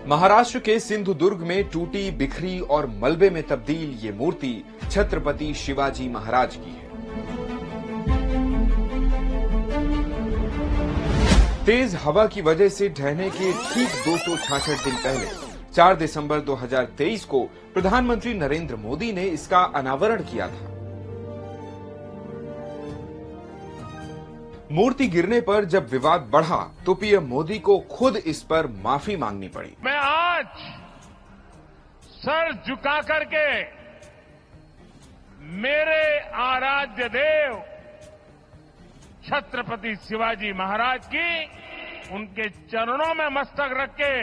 महाराष्ट्र के सिंधुदुर्ग में टूटी, बिखरी और मलबे में तब्दील ये मूर्ति छत्रपति शिवाजी महाराज की है। तेज हवा की वजह से ढहने के ठीक 266 दिन पहले 4 दिसंबर 2023 को प्रधानमंत्री नरेंद्र मोदी ने इसका अनावरण किया था। मूर्ति गिरने पर जब विवाद बढ़ा तो पीएम मोदी को खुद इस पर माफी मांगनी पड़ी। मैं आज सर झुका करके मेरे आराध्य देव छत्रपति शिवाजी महाराज की उनके चरणों में मस्तक रख के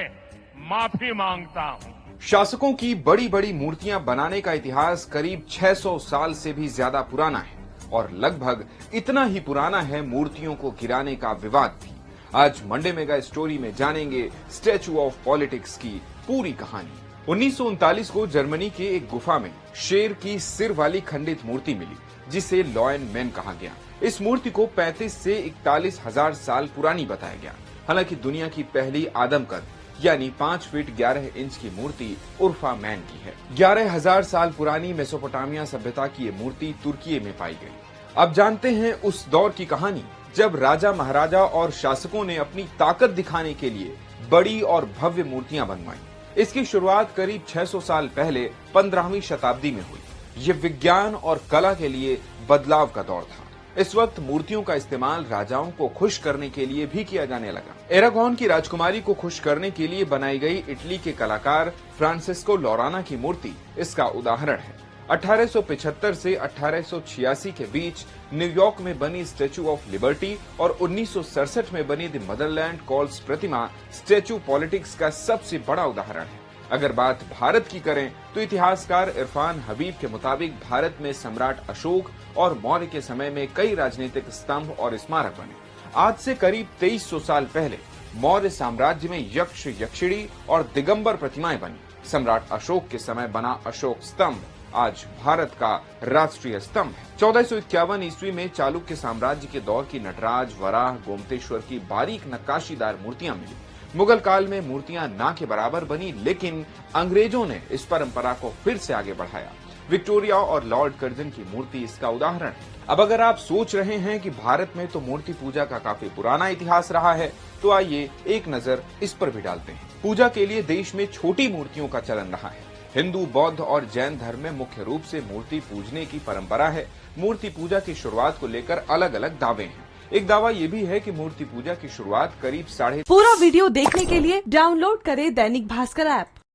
माफी मांगता हूं। शासकों की बड़ी बड़ी मूर्तियां बनाने का इतिहास करीब 600 साल से भी ज्यादा पुराना है और लगभग इतना ही पुराना है मूर्तियों को गिराने का विवाद भी। आज मंडे मेगा स्टोरी में जानेंगे स्टैचू ऑफ पॉलिटिक्स की पूरी कहानी। 1939 को जर्मनी के एक गुफा में शेर की सिर वाली खंडित मूर्ति मिली जिसे लॉयन मैन कहा गया। इस मूर्ति को 35 से 41 हजार साल पुरानी बताया गया। हालांकि दुनिया की पहली आदमकद यानी 5 फीट 11 इंच की मूर्ति उर्फा मैन की है। 11,000 साल पुरानी मेसोपोटामिया सभ्यता की ये मूर्ति तुर्की में पाई गई। अब जानते हैं उस दौर की कहानी जब राजा महाराजा और शासकों ने अपनी ताकत दिखाने के लिए बड़ी और भव्य मूर्तियां बनवाई। इसकी शुरुआत करीब 600 साल पहले 15वीं शताब्दी में हुई। ये विज्ञान और कला के लिए बदलाव का दौर था। इस वक्त मूर्तियों का इस्तेमाल राजाओं को खुश करने के लिए भी किया जाने लगा। एरागोन की राजकुमारी को खुश करने के लिए बनाई गई इटली के कलाकार फ्रांसिस्को लोराना की मूर्ति इसका उदाहरण है। 1875 से 1886 के बीच न्यूयॉर्क में बनी स्टैचू ऑफ लिबर्टी और 1967 में बनी the Motherland calls Pratima statue politics का सबसे बड़ा उदाहरण है। अगर बात भारत की करें तो इतिहासकार इरफान हबीब के मुताबिक भारत में सम्राट अशोक और मौर्य के समय में कई राजनीतिक स्तंभ और स्मारक बने। आज से करीब 2300 साल पहले मौर्य साम्राज्य में यक्ष, यक्षिणी और दिगंबर प्रतिमाएं बनी। सम्राट अशोक के समय बना अशोक स्तंभ आज भारत का राष्ट्रीय स्तंभ है। 1451 ईस्वी में चालुक्य साम्राज्य के दौर की नटराज, वराह, गोमतेश्वर की बारीक नक्काशीदार मूर्तियां मिली। मुगल काल में मूर्तियां ना के बराबर बनी, लेकिन अंग्रेजों ने इस परंपरा को फिर से आगे बढ़ाया। विक्टोरिया और लॉर्ड कर्जन की मूर्ति इसका उदाहरण है। अब अगर आप सोच रहे हैं कि भारत में तो मूर्ति पूजा का काफी पुराना इतिहास रहा है, तो आइए एक नजर इस पर भी डालते हैं। पूजा के लिए देश में छोटी मूर्तियों का चलन रहा है। हिंदू, बौद्ध और जैन धर्म में मुख्य रूप से मूर्ति पूजने की परंपरा है। मूर्ति पूजा की शुरुआत को लेकर अलग अलग दावे हैं। एक दावा ये भी है कि मूर्ति पूजा की शुरुआत करीब पूरा वीडियो देखने के लिए डाउनलोड करें दैनिक भास्कर ऐप।